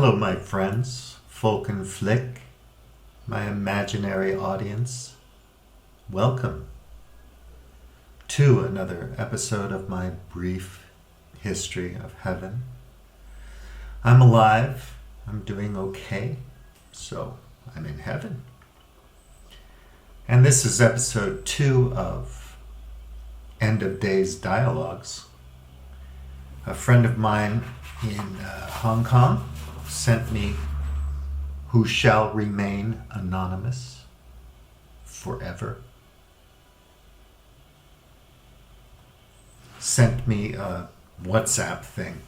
Hello, my friends, folk and flick, my imaginary audience. Welcome to another episode of my brief history of heaven. I'm alive, I'm doing okay, so I'm in heaven. And this is episode 2 of End of Days Dialogues. A friend of mine in Hong Kong sent me Who Shall Remain Anonymous Forever. Sent me a WhatsApp thing.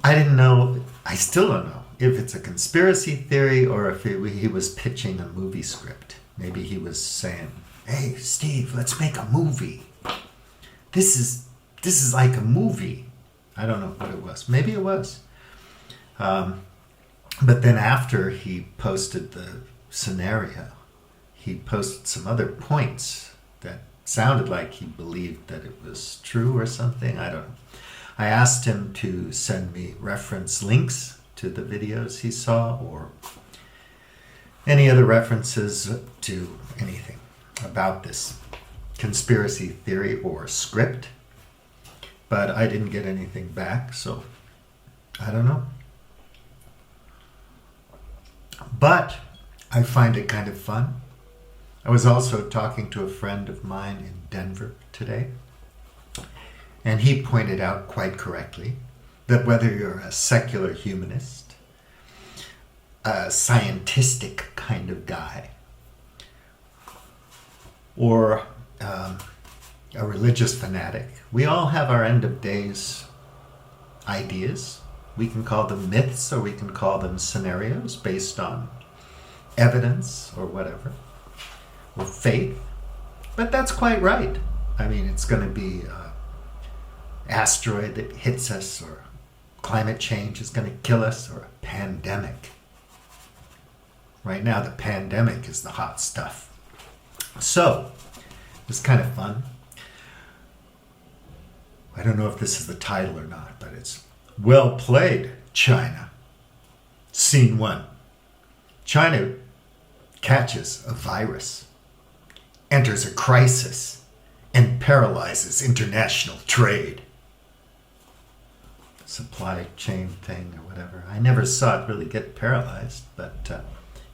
I didn't know, I still don't know, if it's a conspiracy theory or if he was pitching a movie script. Maybe he was saying, hey, Steve, let's make a movie. This is like a movie. I don't know what it was. Maybe it was. But then after he posted the scenario, he posted some other points that sounded like he believed that it was true or something. I don't know. I asked him to send me reference links to the videos he saw or any other references to anything about this conspiracy theory or script. But I didn't get anything back, so I don't know. But I find it kind of fun. I was also talking to a friend of mine in Denver today, and he pointed out quite correctly that whether you're a secular humanist, a scientistic kind of guy, or a religious fanatic, we all have our end of days ideas. We can call them myths or we can call them scenarios based on evidence or whatever, or faith. But that's quite right. I mean, it's going to be an asteroid that hits us, or climate change is going to kill us, or a pandemic. Right now, the pandemic is the hot stuff. So, it's kind of fun. I don't know if this is the title or not, but it's Well Played, China. Scene 1. China catches a virus, enters a crisis, and paralyzes international trade. Supply chain thing or whatever. I never saw it really get paralyzed, but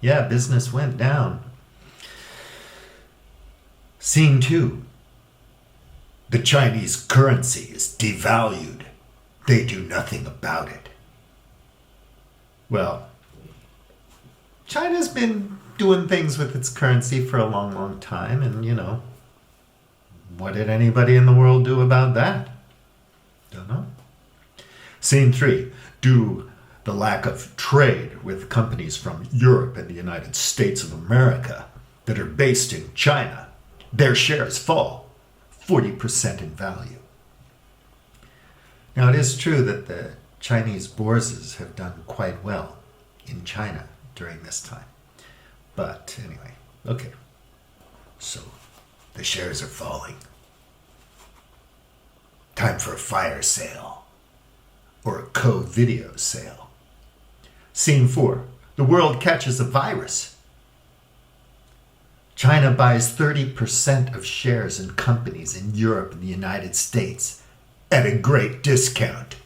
yeah, business went down. Scene 2. The Chinese currency is devalued. They do nothing about it. Well, China's been doing things with its currency for a long, long time, and what did anybody in the world do about that? Don't know. Scene 3. Due to the lack of trade with companies from Europe and the United States of America that are based in China, their shares fall 40% in value. Now, it is true that the Chinese bourses have done quite well in China during this time. But anyway, okay. So, the shares are falling. Time for a fire sale. Or a co-video sale. Scene 4. The world catches a virus. China buys 30% of shares in companies in Europe and the United States at a great discount.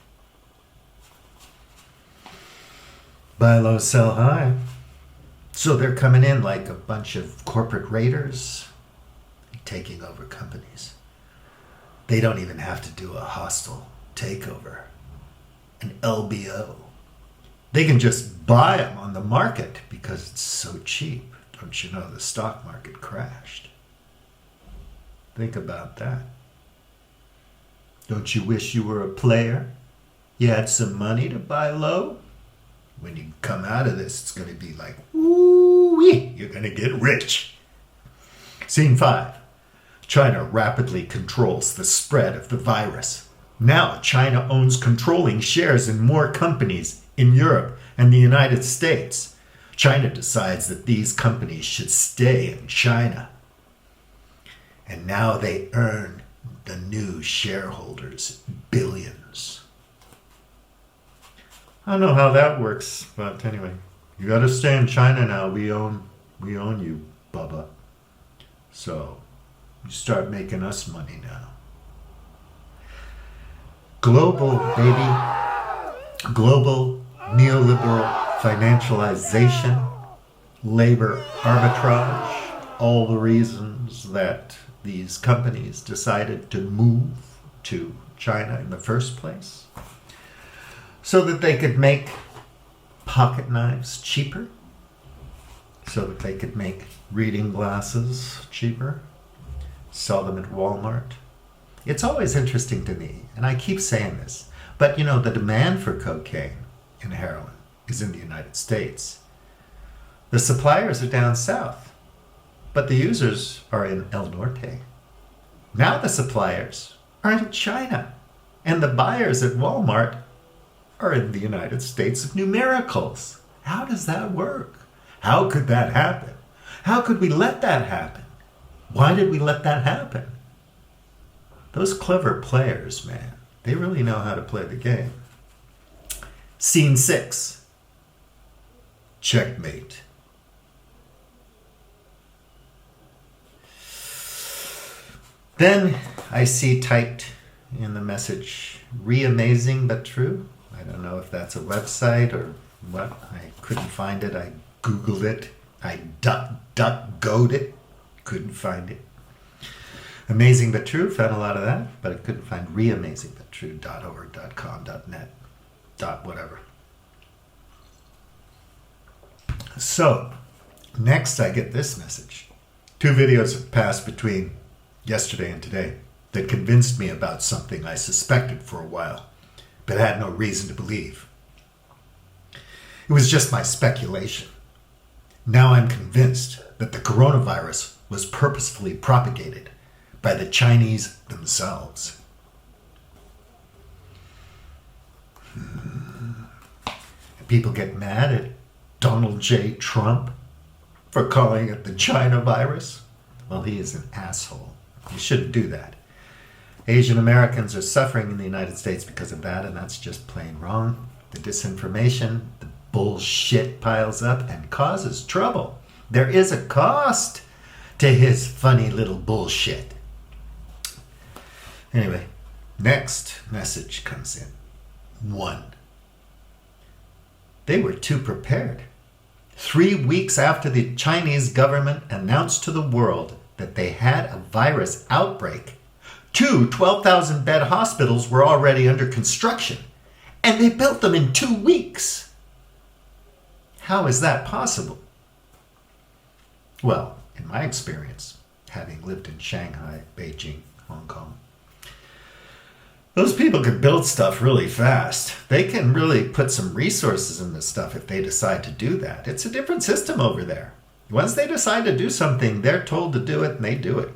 Buy low, sell high. So they're coming in like a bunch of corporate raiders, taking over companies. They don't even have to do a hostile takeover, an LBO. They can just buy them on the market because it's so cheap. Don't you know the stock market crashed? Think about that. Don't you wish you were a player? You had some money to buy low? When you come out of this, it's going to be like, woo-wee, you're going to get rich. Scene 5. China rapidly controls the spread of the virus. Now China owns controlling shares in more companies in Europe and the United States. China decides that these companies should stay in China. And now they earn the new shareholders billions. I don't know how that works, but anyway, you got to stay in China now. We own you, Bubba. So you start making us money now. Global, baby. Global neoliberal financialization, labor arbitrage, all the reasons that these companies decided to move to China in the first place, so that they could make pocket knives cheaper, so that they could make reading glasses cheaper, sell them at Walmart. It's always interesting to me, and I keep saying this, but the demand for cocaine and heroin is in the United States. The suppliers are down south, but the users are in El Norte. Now the suppliers are in China, and the buyers at Walmart are in the United States of numericals. How does that work? How could that happen? How could we let that happen? Why did we let that happen? Those clever players, man, they really know how to play the game. Scene 6. Checkmate. Then I see typed in the message, re-amazing but true. I don't know if that's a website or what. I couldn't find it. I Googled it. I duck-goed it. Couldn't find it. Amazing but true, found a lot of that, but I couldn't find reamazingbuttrue.org, .com, .net, .whatever. So, next I get this message. 2 videos have passed between yesterday and today that convinced me about something I suspected for a while, but had no reason to believe. It was just my speculation. Now I'm convinced that the coronavirus was purposefully propagated by the Chinese themselves. People get mad at Donald J. Trump for calling it the China virus. Well, he is an asshole. You shouldn't do that. Asian Americans are suffering in the United States because of that, and that's just plain wrong. The disinformation, the bullshit piles up and causes trouble. There is a cost to his funny little bullshit. Anyway, next message comes in. 1. They were too prepared. 3 weeks after the Chinese government announced to the world that they had a virus outbreak, 2 12,000-bed hospitals were already under construction, and they built them in 2 weeks. How is that possible? Well, in my experience, having lived in Shanghai, Beijing, Hong Kong, those people can build stuff really fast. They can really put some resources in this stuff if they decide to do that. It's a different system over there. Once they decide to do something, they're told to do it and they do it.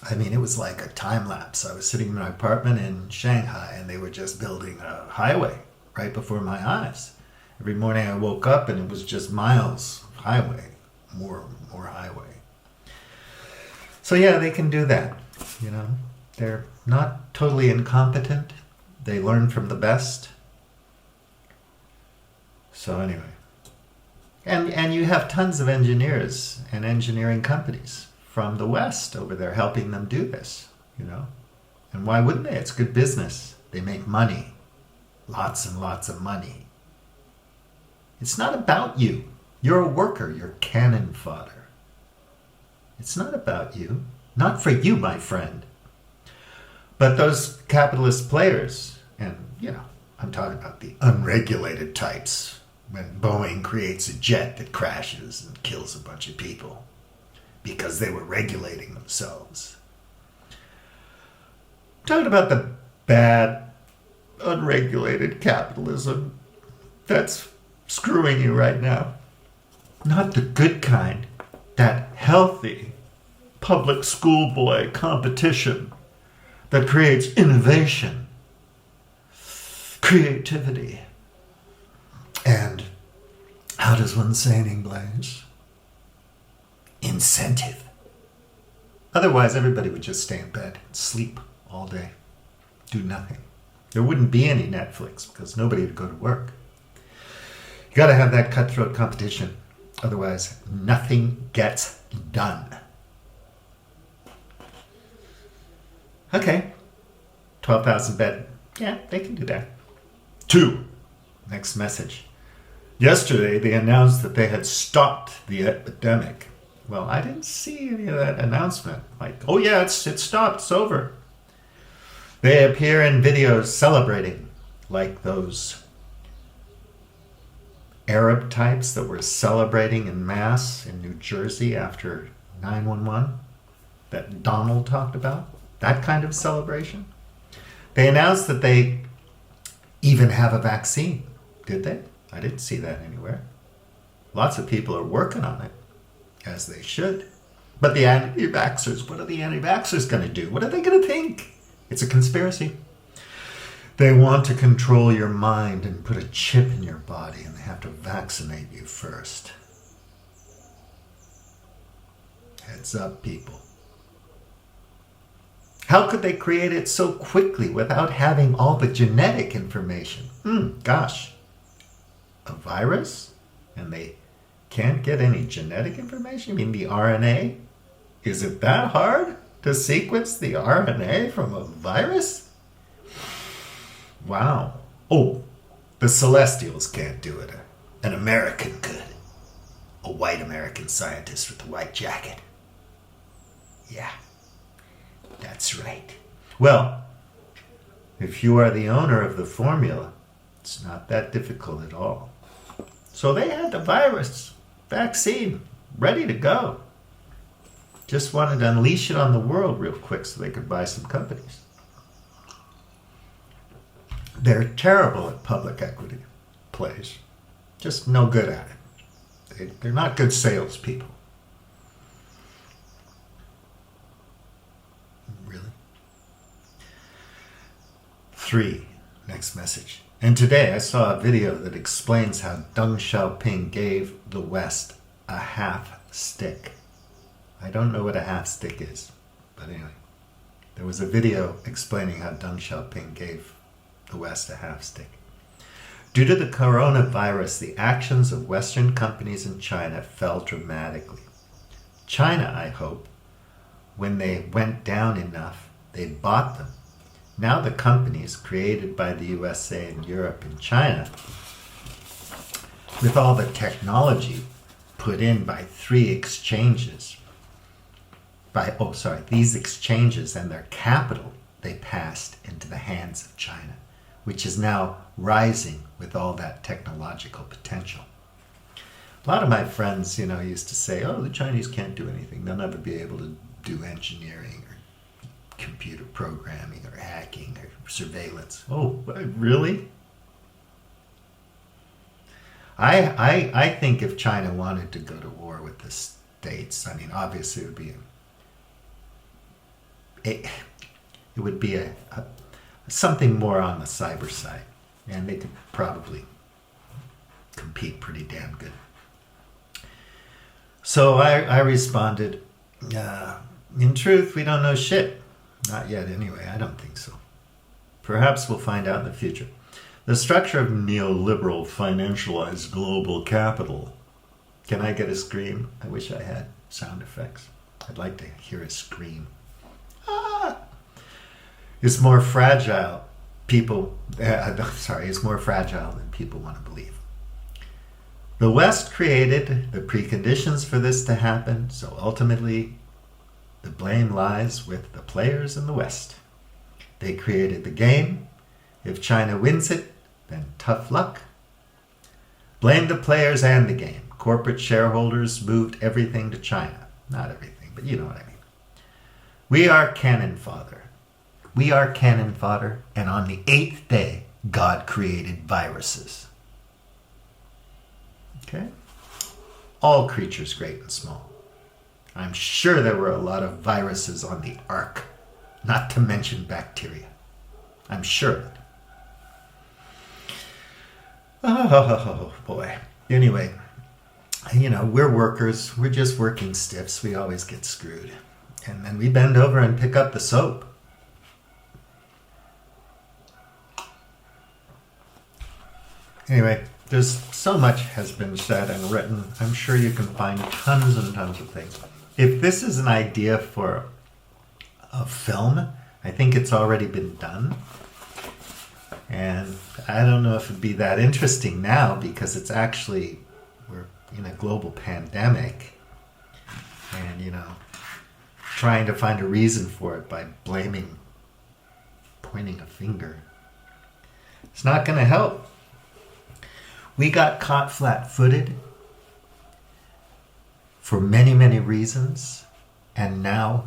I mean, it was like a time lapse. I was sitting in my apartment in Shanghai and they were just building a highway right before my eyes. Every morning I woke up and it was just miles of highway, more highway. So yeah, they can do that. They're not totally incompetent. They learn from the best. So anyway. And you have tons of engineers and engineering companies from the West over there helping them do this, And why wouldn't they? It's good business. They make money. Lots and lots of money. It's not about you. You're a worker. You're cannon fodder. It's not about you. Not for you, my friend. But those capitalist players, and, I'm talking about the unregulated types, when Boeing creates a jet that crashes and kills a bunch of people because they were regulating themselves. I'm talking about the bad, unregulated capitalism that's screwing you right now. Not the good kind, that healthy public schoolboy competition that creates innovation, creativity, and, how does one say in English? Incentive. Otherwise, everybody would just stay in bed and sleep all day, do nothing. There wouldn't be any Netflix because nobody would go to work. Got to have that cutthroat competition. Otherwise, nothing gets done. Okay. 12,000 bed. Yeah, they can do that. 2. Next message. Yesterday, they announced that they had stopped the epidemic. Well, I didn't see any of that announcement. Like, oh yeah, it stopped, it's over. They appear in videos celebrating, like those Arab types that were celebrating en masse in New Jersey after 9/11 that Donald talked about. That kind of celebration. They announced that they even have a vaccine. Did they? I didn't see that anywhere. Lots of people are working on it, as they should. But the anti-vaxxers, what are the anti-vaxxers going to do? What are they going to think? It's a conspiracy. They want to control your mind and put a chip in your body, and they have to vaccinate you first. Heads up, people. How could they create it so quickly without having all the genetic information? Gosh. A virus? And they can't get any genetic information? You mean the RNA? Is it that hard to sequence the RNA from a virus? Wow. Oh, the Celestials can't do it. An American could. A white American scientist with a white jacket. Yeah, that's right. Well, if you are the owner of the formula, it's not that difficult at all. So they had the virus vaccine ready to go. Just wanted to unleash it on the world real quick so they could buy some companies. They're terrible at public equity plays. Just no good at it. They're not good salespeople. Really? 3. Next message. And today I saw a video that explains how Deng Xiaoping gave the West a half stick. I don't know what a half stick is, but anyway. There was a video explaining how Deng Xiaoping gave the West a half stick. Due to the coronavirus, the actions of Western companies in China fell dramatically. China, I hope, when they went down enough, they bought them. Now the companies created by the USA and Europe and China, with all the technology put in by these exchanges and their capital, they passed into the hands of China, which is now rising with all that technological potential. A lot of my friends, used to say, oh, the Chinese can't do anything. They'll never be able to do engineering or computer programming or hacking or surveillance. Oh, really? I think if China wanted to go to war with the States, obviously it would be a something more on the cyber side, and they could probably compete pretty damn good. So I responded, in truth, we don't know shit. Not yet, anyway. I don't think so. Perhaps we'll find out in the future. The structure of neoliberal financialized global capital. Can I get a scream? I wish I had sound effects. I'd like to hear a scream. It's more fragile. It's more fragile than people want to believe. The West created the preconditions for this to happen, so ultimately the blame lies with the players in the West. They created the game. If China wins it, then tough luck. Blame the players and the game. Corporate shareholders moved everything to China. Not everything, but you know what I mean. We are cannon fodder. We are cannon fodder, and on the 8th day, God created viruses. Okay? All creatures great and small. I'm sure there were a lot of viruses on the ark, not to mention bacteria. I'm sure of it. Oh, boy. Anyway, we're workers. We're just working stiffs. We always get screwed. And then we bend over and pick up the soap. Anyway, There's so much has been said and written. I'm sure you can find tons and tons of things. If this is an idea for a film, I think it's already been done. And I don't know if it'd be that interesting now because it's actually, we're in a global pandemic. And, trying to find a reason for it by pointing a finger. It's not going to help. We got caught flat-footed for many, many reasons, and now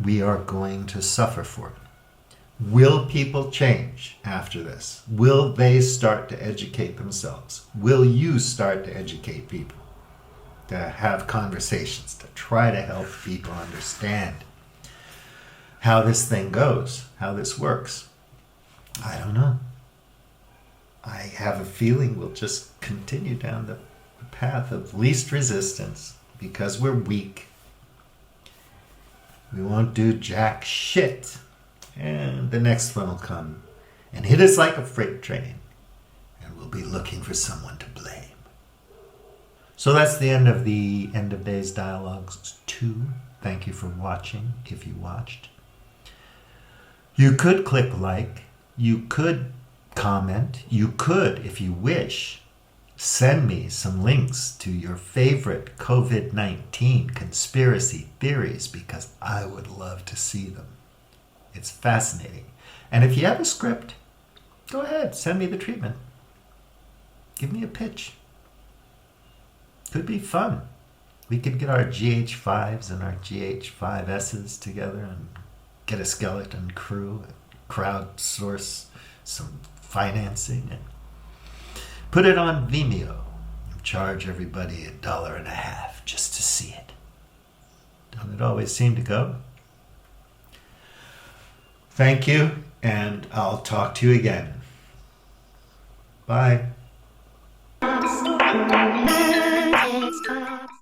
we are going to suffer for it. Will people change after this? Will they start to educate themselves? Will you start to educate people? To have conversations, to try to help people understand how this thing goes, how this works? I don't know. I have a feeling we'll just continue down the path of least resistance because we're weak. We won't do jack shit. And the next one will come and hit us like a freight train. And we'll be looking for someone to blame. So that's the end of Days Dialogues 2. Thank you for watching, if you watched. You could click like. You could comment. You could, if you wish, send me some links to your favorite COVID-19 conspiracy theories because I would love to see them. It's fascinating. And if you have a script, go ahead, send me the treatment. Give me a pitch. Could be fun. We could get our GH5s and our GH5Ss together and get a skeleton crew, crowdsource some financing, and put it on Vimeo. Charge everybody $1.50 just to see it. Don't it always seem to go? Thank you, and I'll talk to you again. Bye.